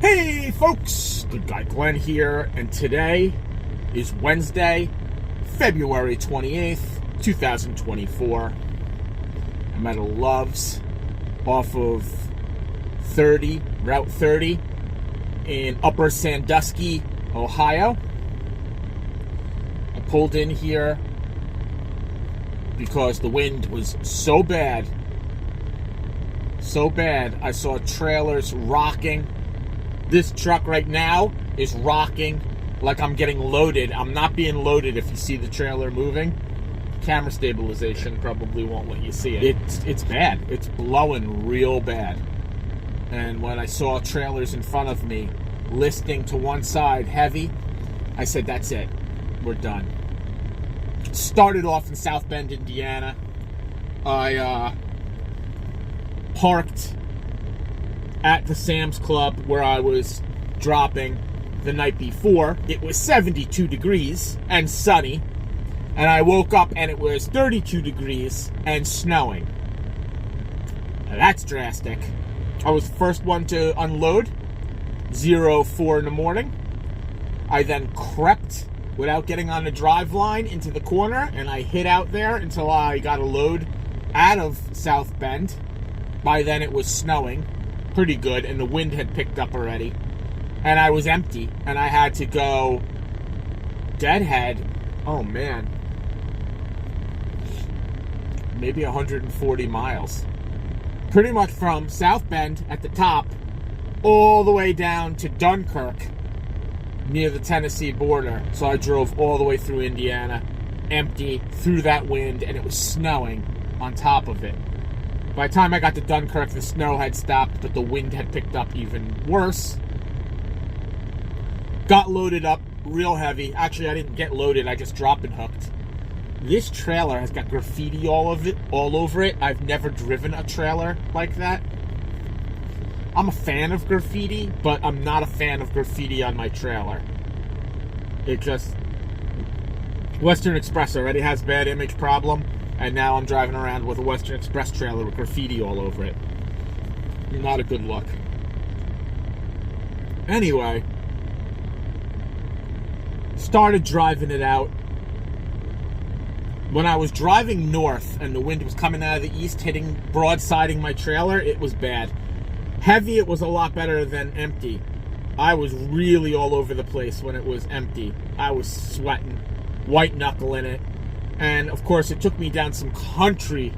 Hey folks, Good Guy Glenn here, and today is Wednesday, February 28th, 2024. I'm at a Love's off of Route 30 in Upper Sandusky, Ohio. I pulled in here because the wind was so bad, I saw trailers rocking. This truck right now is rocking like I'm getting loaded. I'm not being loaded if you see the trailer moving. Camera stabilization probably won't let you see it. It's bad. It's blowing real bad. And when I saw trailers in front of me listing to one side heavy, I said, that's it. We're done. Started off in South Bend, Indiana. I parked at the Sam's Club where I was dropping the night before. It was 72 degrees and sunny, and I woke up and it was 32 degrees and snowing. Now that's drastic. I was the first one to unload, 04 in the morning. I then crept without getting on the drive line into the corner, and I hid out there until I got a load out of South Bend. By then it was snowing pretty good, and the wind had picked up already, and I was empty, and I had to go deadhead. Oh man, maybe 140 miles, pretty much from South Bend at the top all the way down to Dunkirk near the Tennessee border. So I drove all the way through Indiana empty through that wind, and it was snowing on top of it. By the time I got to Dunkirk, the snow had stopped, but the wind had picked up even worse. Got loaded up real heavy. Actually, I didn't get loaded. I just drop and hooked. This trailer has got graffiti all over it. I've never driven a trailer like that. I'm a fan of graffiti, but I'm not a fan of graffiti on my trailer. Western Express already has bad image problem. And now I'm driving around with a Western Express trailer with graffiti all over it. Not a good look. Anyway, started driving it out. When I was driving north and the wind was coming out of the east, broadsiding my trailer, it was bad. Heavy, it was a lot better than empty. I was really all over the place when it was empty. I was sweating, white knuckling it. And of course, it took me down some country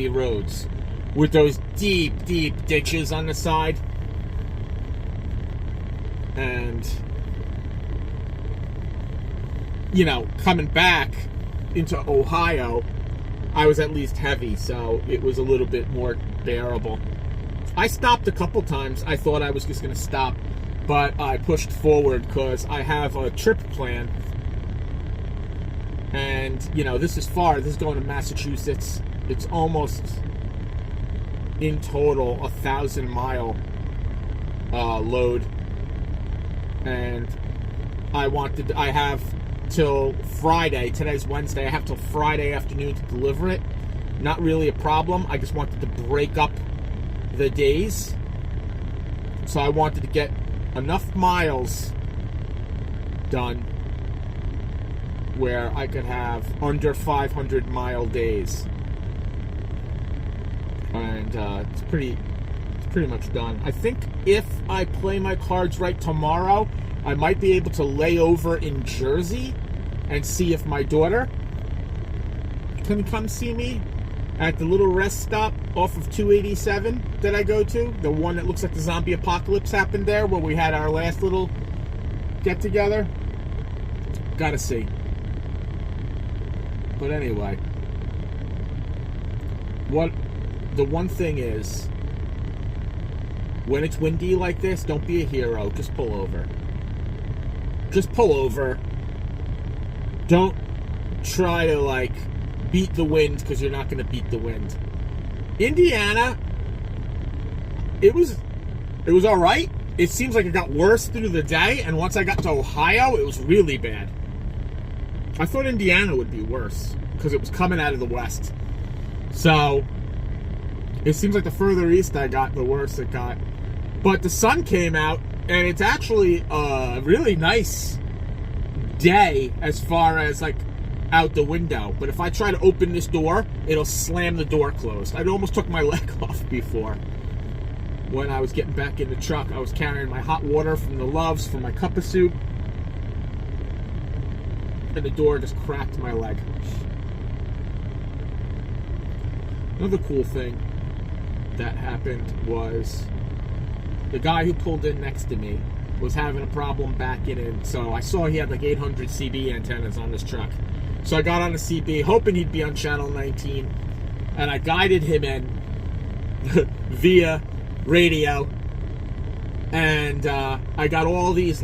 roads with those deep ditches on the side. And, coming back into Ohio, I was at least heavy, so it was a little bit more bearable. I stopped a couple times. I thought I was just going to stop, but I pushed forward because I have a trip plan. And, this is far. This is going to Massachusetts. It's almost, in total, 1,000-mile load. And I have till Friday. Today's Wednesday. I have till Friday afternoon to deliver it. Not really a problem. I just wanted to break up the days. So I wanted to get enough miles done where I could have under 500-mile days, and it's pretty much done. I think if I play my cards right tomorrow, I might be able to lay over in Jersey and see if my daughter can come see me at the little rest stop off of 287 that I go to, the one that looks like the zombie apocalypse happened there, where we had our last little get-together. Gotta see. But anyway, the one thing is, when it's windy like this, don't be a hero. Just pull over. Just pull over. Don't try to, beat the wind, because you're not going to beat the wind. Indiana, it was all right. It seems like it got worse through the day, and once I got to Ohio, it was really bad. I thought Indiana would be worse because it was coming out of the west. So it seems like the further east I got, the worse it got. But the sun came out And it's actually a really nice day as far as like out the window. But if I try to open this door, it'll slam the door closed. I almost took my leg off before. When I was getting back in the truck, I was carrying my hot water from the Loves for my cup of soup. And the door just cracked my leg. Another cool thing that happened was the guy who pulled in next to me was having a problem backing in. So I saw he had like 800 CB antennas on this truck. So I got on the CB, hoping he'd be on channel 19. And I guided him in via radio. And I got all these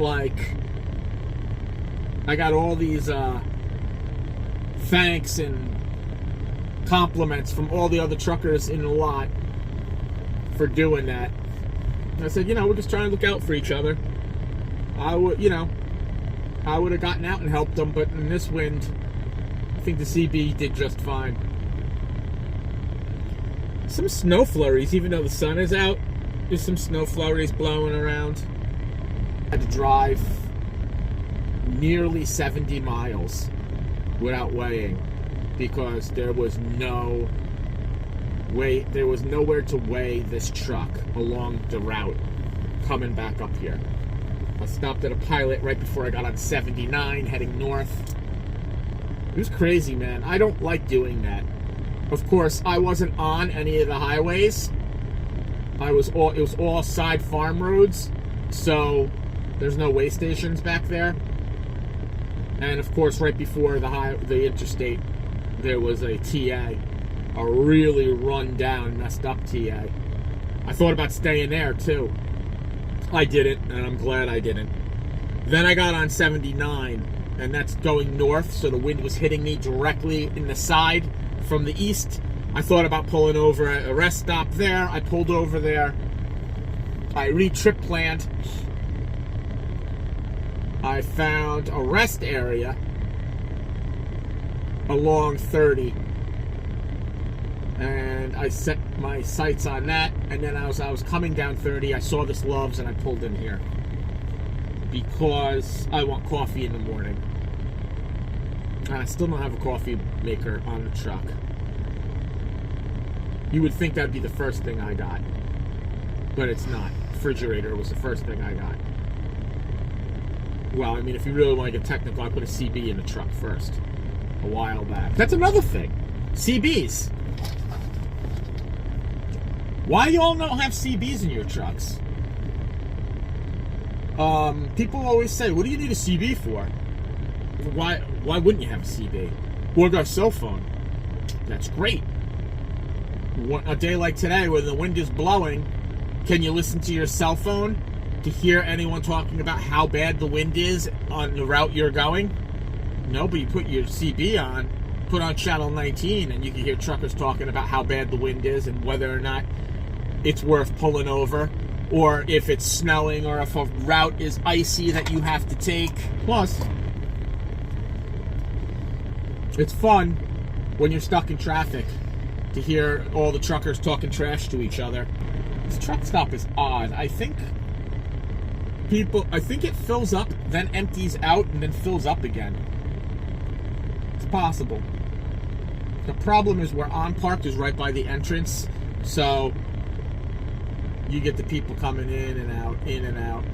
thanks and compliments from all the other truckers in the lot for doing that. And I said, we're just trying to look out for each other. I would have gotten out and helped them, but in this wind, I think the CB did just fine. Some snow flurries, even though the sun is out, there's some snow flurries blowing around. I had to drive nearly 70 miles without weighing because there was nowhere to weigh this truck along the route coming back up here. I stopped at a Pilot right before I got on 79 heading north. It was crazy, man. I don't like doing that. Of course, I wasn't on any of the highways. It was all side farm roads, so there's no weigh stations back there. And of course, right before the interstate, there was a TA, a really run down, messed up TA. I thought about staying there too. I didn't, and I'm glad I didn't. Then I got on 79, and that's going north, so the wind was hitting me directly in the side from the east. I thought about pulling over at a rest stop there. I pulled over there. I re-trip planned. I found a rest area along 30. And I set my sights on that. And then as I was coming down 30, I saw this Loves and I pulled in here. Because I want coffee in the morning. And I still don't have a coffee maker on the truck. You would think that'd be the first thing I got. But it's not. Refrigerator was the first thing I got. Well, I mean, if you really want to get technical, I put a CB in the truck first. A while back. That's another thing. CBs. Why y'all don't have CBs in your trucks? People always say, what do you need a CB for? Why wouldn't you have a CB? Or got a cell phone. That's great. A day like today when the wind is blowing, can you listen to your cell phone to hear anyone talking about how bad the wind is on the route you're going? No, but you put your CB on, put on channel 19, and you can hear truckers talking about how bad the wind is and whether or not it's worth pulling over, or if it's snowing, or if a route is icy that you have to take. Plus, it's fun when you're stuck in traffic to hear all the truckers talking trash to each other. This truck stop is odd. I think it fills up, then empties out, and then fills up again. It's possible. The problem is where On Park is right by the entrance, so you get the people coming in and out,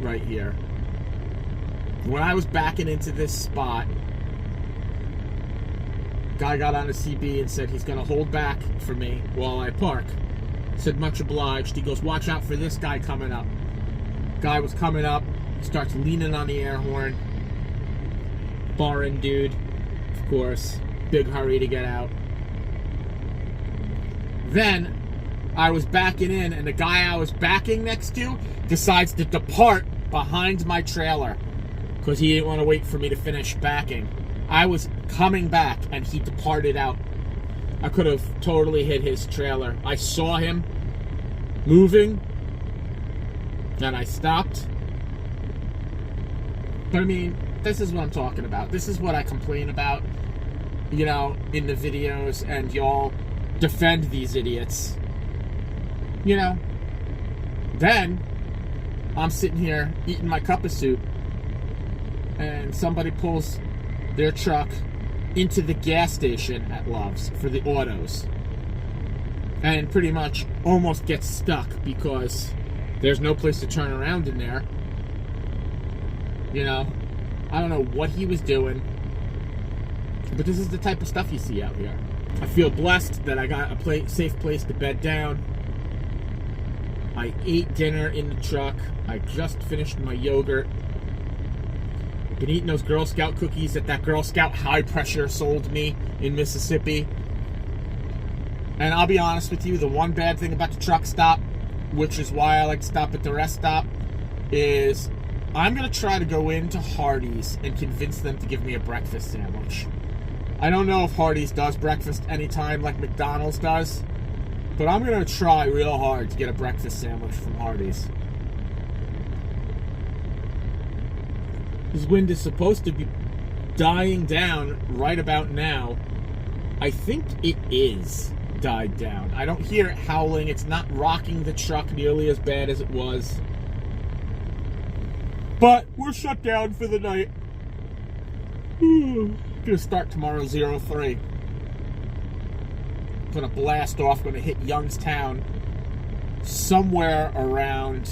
right here. When I was backing into this spot, guy got on a CB and said he's going to hold back for me while I park. Said, much obliged. He goes, watch out for this guy coming up. Guy was coming up, starts leaning on the air horn. Foreign dude, of course. Big hurry to get out. Then, I was backing in, and the guy I was backing next to decides to depart behind my trailer because he didn't want to wait for me to finish backing. I was coming back, and he departed out. I could have totally hit his trailer. I saw him moving, and I stopped. But I mean, this is what I'm talking about. This is what I complain about, in the videos, and y'all defend these idiots. Then I'm sitting here eating my cup of soup, and somebody pulls their truck into the gas station at Love's for the autos, and pretty much almost gets stuck because there's no place to turn around in there. You know, I don't know what he was doing, but this is the type of stuff you see out here. I feel blessed that I got a safe place to bed down. I ate dinner in the truck. I just finished my yogurt. Been eating those Girl Scout cookies that Girl Scout High Pressure sold me in Mississippi. And I'll be honest with you, the one bad thing about the truck stop, which is why I like to stop at the rest stop, is I'm going to try to go into Hardee's and convince them to give me a breakfast sandwich. I don't know if Hardee's does breakfast anytime like McDonald's does, but I'm going to try real hard to get a breakfast sandwich from Hardee's. This wind is supposed to be dying down right about now. I think it is died down. I don't hear it howling. It's not rocking the truck nearly as bad as it was. But we're shut down for the night. Gonna start tomorrow 03. Gonna blast off. Gonna hit Youngstown somewhere around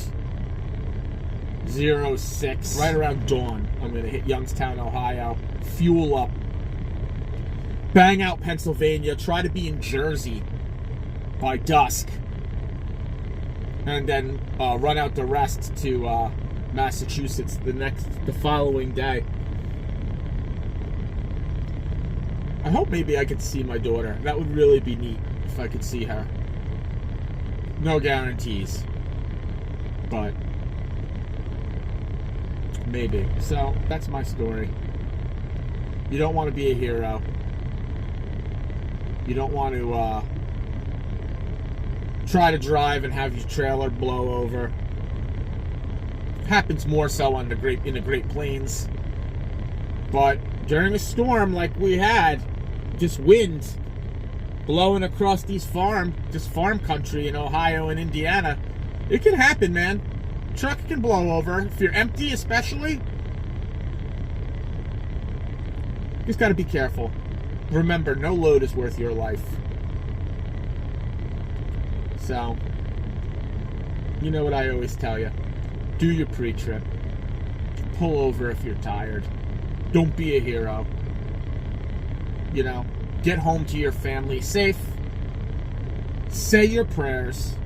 06, right around dawn. I'm gonna hit Youngstown, Ohio. Fuel up. Bang out Pennsylvania. Try to be in Jersey by dusk, and then run out the rest to Massachusetts the following day. I hope maybe I could see my daughter. That would really be neat if I could see her. No guarantees, but maybe. So that's my story. You don't want to be a hero. You don't want to try to drive and have your trailer blow over. Happens more so in the Great Plains. But during a storm like we had, just wind blowing across farm country in Ohio and Indiana, it can happen, man. Truck can blow over. If you're empty especially, you just got to be careful. Remember, no load is worth your life. So, you know what I always tell you. Do your pre-trip. Pull over if you're tired. Don't be a hero. You know, get home to your family safe. Say your prayers.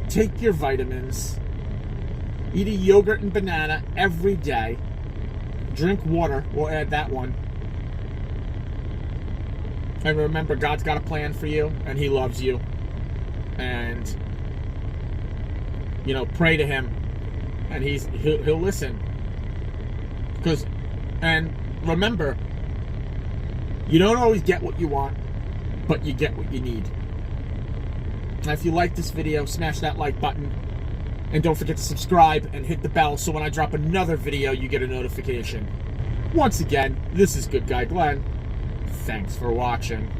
Take your vitamins. Eat a yogurt and banana every day. Drink water. We'll add that one. And remember, God's got a plan for you, and He loves you. And, you know, pray to Him, and He'll listen. And remember, you don't always get what you want, but you get what you need. And if you like this video, smash that like button. And don't forget to subscribe and hit the bell so when I drop another video, you get a notification. Once again, this is Good Guy Glenn. Thanks for watching.